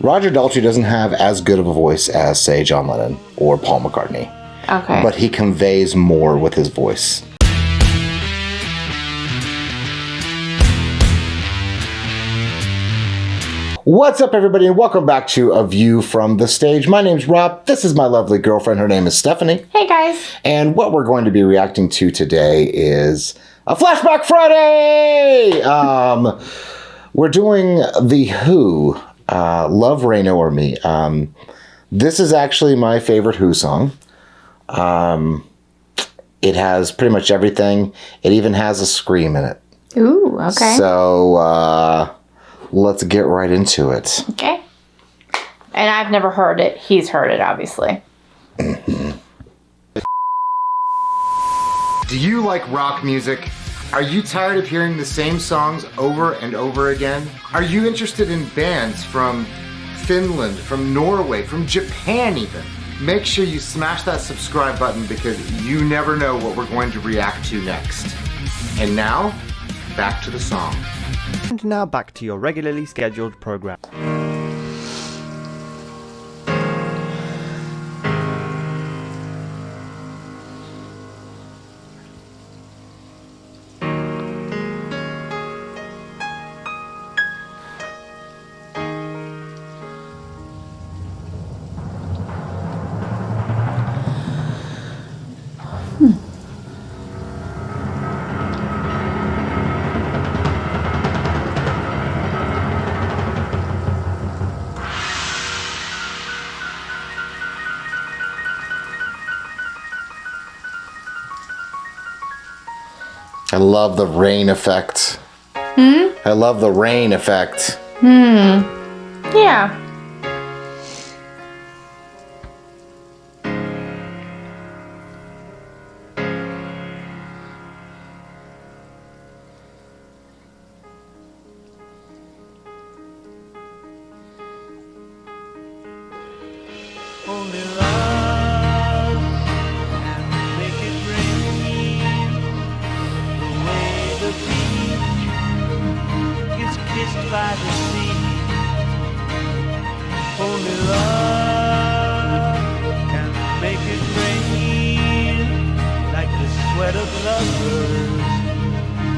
Roger Daltrey doesn't have as good of a voice as, say, John Lennon or Paul McCartney. Okay. But he conveys more with his voice. What's up, everybody, and welcome back to A View from the Stage. My name's Rob. This is my lovely girlfriend. Her name is Stephanie. Hey, guys. And what we're going to be reacting to today is a Flashback Friday! We're doing The Who, Love, Rain O'er Me. This is actually my favorite Who song. It has pretty much everything. It even has a scream in it. Ooh, okay. So, let's get right into it. Okay. And I've never heard it. He's heard it, obviously. Do you like rock music? Are you tired of hearing the same songs over and over again? Are you interested in bands from Finland, from Norway, from Japan even? Make sure you smash that subscribe button because you never know what we're going to react to next. And now, back to the song. And now back to your regularly scheduled program. I love the rain effect. I love the rain effect. Yeah. Only love can make it rain. The way the beach gets kissed by the sea. Only love can make it rain. Like the sweat of lovers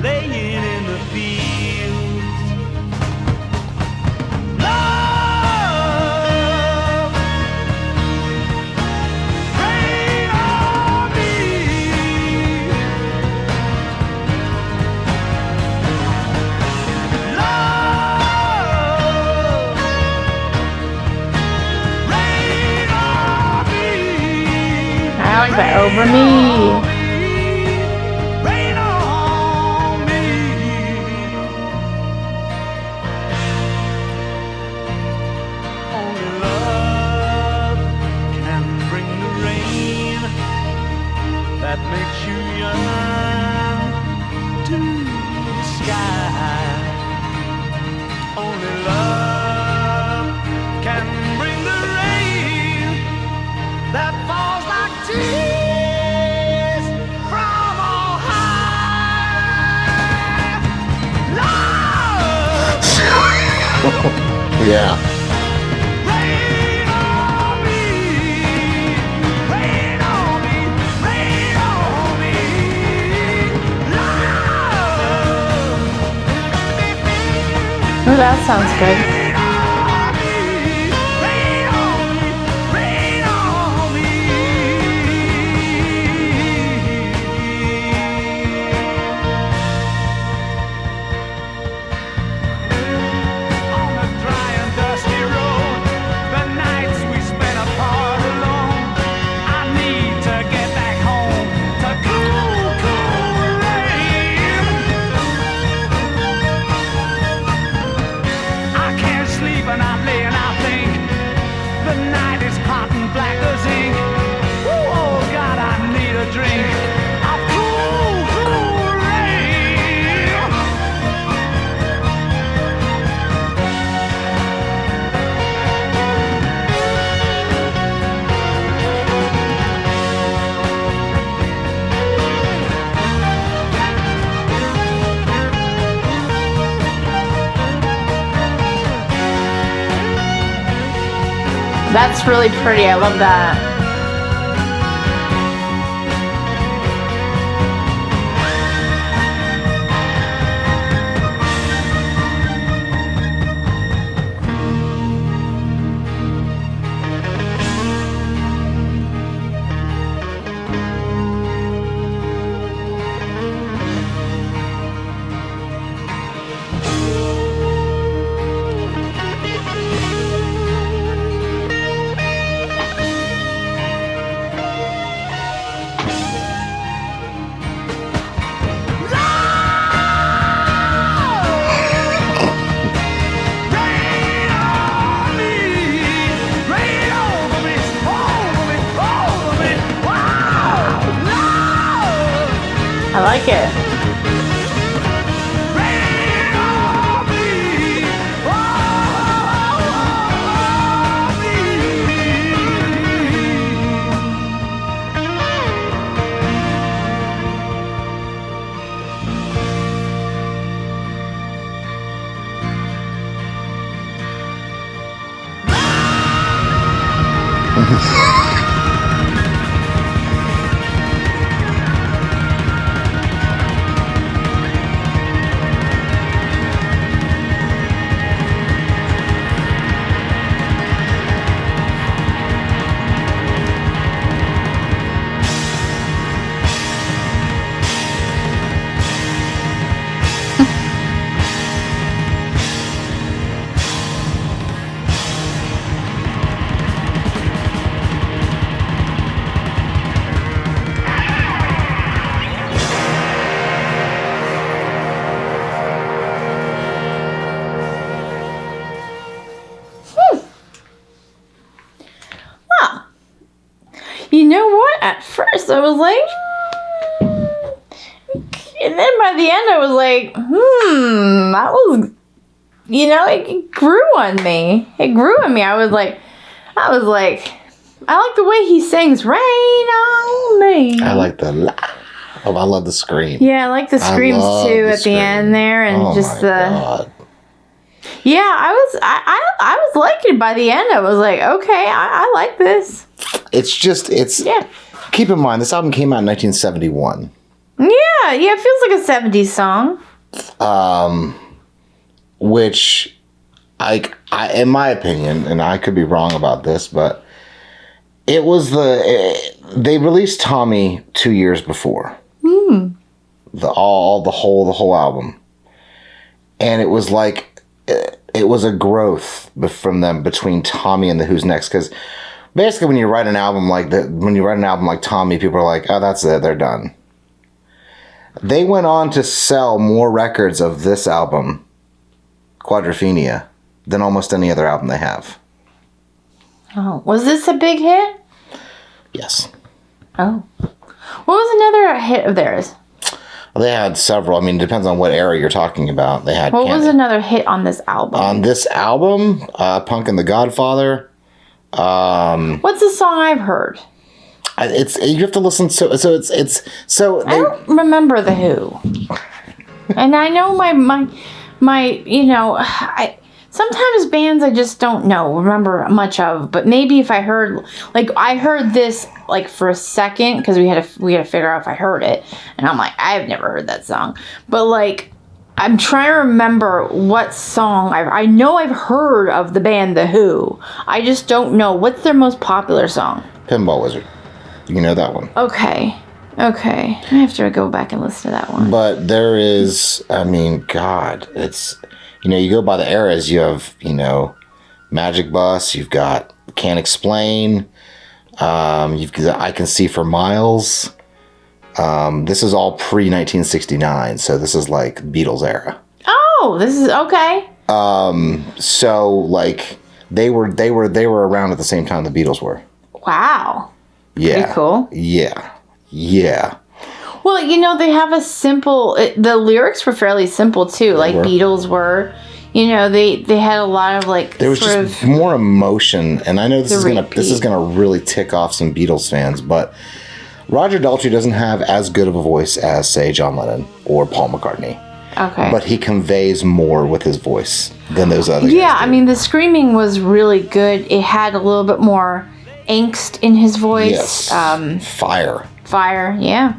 laying in the fields. Love. I like that over me. Rain on me. Only love can bring the rain that makes you yearn to the sky. Only love can bring the rain that falls like tears from on high. Love, Yeah. rain on me, rain on me, rain on me. Love, Oh, that sounds good. rain on me, rain on me, rain on me. On the dry and dusty road, the nights we spent apart alone. I need to get back home to cool, cool rain. I can't That's really pretty. I love that. Rain on me, rain over me, over me, over me. Wow, love. I like it. Rain on me, You know what? At first I was like, and then by the end I was like, that was, it grew on me. It grew on me. I was like, I like the way he sings "Rain on Me." I like the. Oh, I love the scream. Yeah, I like the screams love too the at the end there, and Oh just my the. God. Yeah, I was liking it by the end. I was like, okay, I like this. It's. Yeah. Keep in mind, this album came out in 1971. Yeah, it feels like a 70s song. Which, I, in my opinion, and I could be wrong about this, but it was they released Tommy 2 years before. The whole album, and it was like it was a growth from them between Tommy and the Who's Next, because basically when you write an album like that, when you write an album like Tommy, people are like, oh, that's it, they're done. They went on to sell more records of this album, Quadrophenia, than almost any other album they have. Oh, was this a big hit? Yes. Oh. What was another hit of theirs? They had several. I mean, it depends on what era you're talking about. They had. What was another hit on this album? On this album? Punk and the Godfather. What's the song I've heard? It's you have to listen. So I don't remember the Who, and I know my sometimes bands I just don't remember much of. But maybe if I heard this for a second, because we had to figure out if I heard it, and I'm like, I've never heard that song, but I'm trying to remember what song I know I've heard of the band The Who. I just don't know what's their most popular song. Pinball Wizard. You know that one. Okay. I have to go back and listen to that one. But there is, I mean, God, it's, you go by the eras. You have, Magic Bus. You've got Can't Explain. You've got I Can See for Miles. This is all pre-1969, so this is like Beatles era. Oh, this is okay. So they were around at the same time the Beatles were. Wow. Yeah. Pretty cool. Yeah. Well, they have a simple. The lyrics were fairly simple too, like were. Beatles were. They had a lot of There was just more emotion, and I know this is gonna really tick off some Beatles fans, but Roger Daltrey doesn't have as good of a voice as, say, John Lennon or Paul McCartney. Okay. But he conveys more with his voice than those other Yeah, guys I do. mean, the screaming was really good. It had a little bit more angst in his voice. Yes. Fire. Fire, yeah.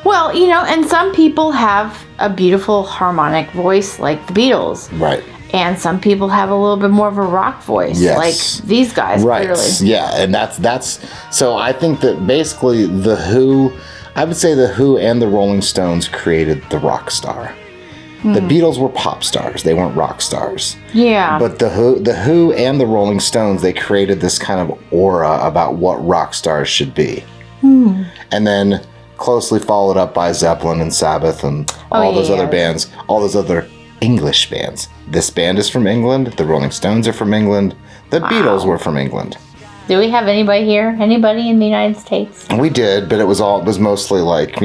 Well, and some people have a beautiful harmonic voice like the Beatles. Right. And some people have a little bit more of a rock voice, Yes. like these guys, Right. clearly. Yeah, and that's so I think that basically the Who, I would say the Who and the Rolling Stones created the rock star. The Beatles were pop stars; they weren't rock stars. Yeah. But the Who and the Rolling Stones, they created this kind of aura about what rock stars should be. And then closely followed up by Zeppelin and Sabbath and all those other bands, all those other English bands. This band is from England. The Rolling Stones are from England. The Beatles were from England. Do we have anybody here? Anybody in the United States? We did, but it was mostly like,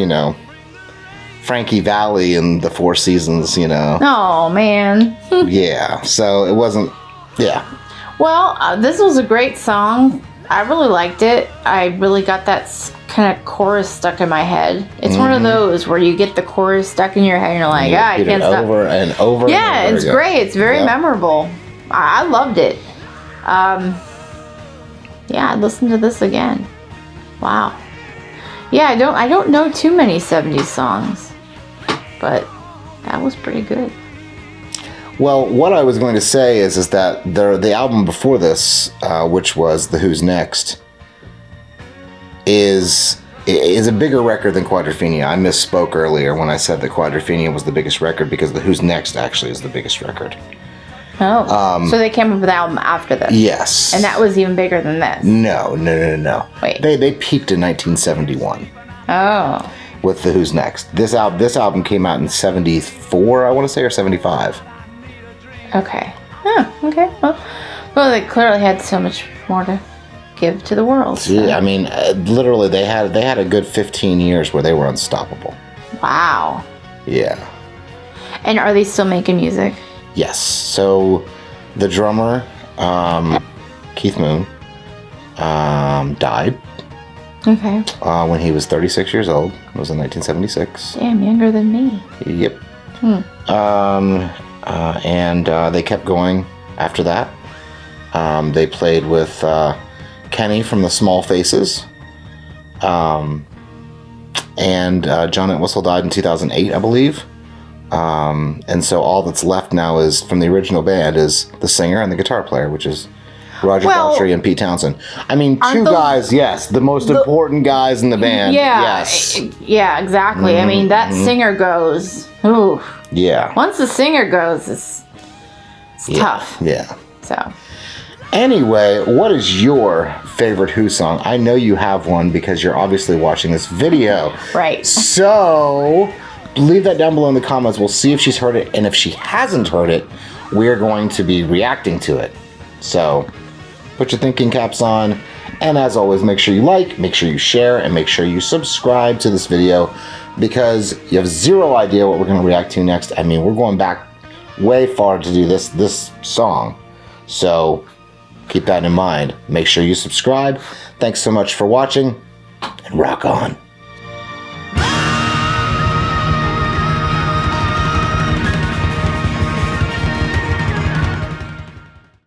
Frankie Valli and the Four Seasons, Oh, man. Yeah. So it wasn't, yeah. Well, this was a great song. I really liked it. I really got that kind of chorus stuck in my head. It's one of those where you get the chorus stuck in your head and you're like, I Repeat can't it stop. over and over. Yeah, and over it's again. great. It's very Yeah. memorable. I loved it. Yeah, I'd listen to this again. Wow. Yeah, I don't know too many 70s songs, but that was pretty good. Well, what I was going to say is that the album before this, which was The Who's Next, is a bigger record than Quadrophenia. I misspoke earlier when I said that Quadrophenia was the biggest record because The Who's Next actually is the biggest record. Oh, so they came up with the album after this. Yes. And that was even bigger than this. No. Wait. They peaked in 1971 Oh. with The Who's Next. This album came out in 74, I want to say, or 75. Okay. Oh, okay. Well, they clearly had so much more to give to the world. So. Yeah, I mean, literally, they had a good 15 years where they were unstoppable. Wow. Yeah. And are they still making music? Yes. So, the drummer, Keith Moon, died Okay. when he was 36 years old. It was in 1976. Damn, younger than me. Yep. And they kept going after that. They played with Kenny from the Small Faces. And John Entwistle died in 2008, I believe. And so all that's left now is, from the original band, is the singer and the guitar player, which is Roger Daltrey and Pete Townsend. I mean, two guys, yes, the most important guys in the band. Yeah. Yes. Yeah, exactly. I mean, that singer goes. Ooh. Yeah. Once the singer goes, it's tough. Yeah. So. Anyway, what is your favorite Who song? I know you have one because you're obviously watching this video. Right. So, leave that down below in the comments. We'll see if she's heard it. And if she hasn't heard it, we're going to be reacting to it. So, put your thinking caps on. And as always, make sure you like, make sure you share, and make sure you subscribe to this video, because you have zero idea what we're going to react to next. I mean, we're going back way far to do this song. So, keep that in mind. Make sure you subscribe. Thanks so much for watching, and rock on.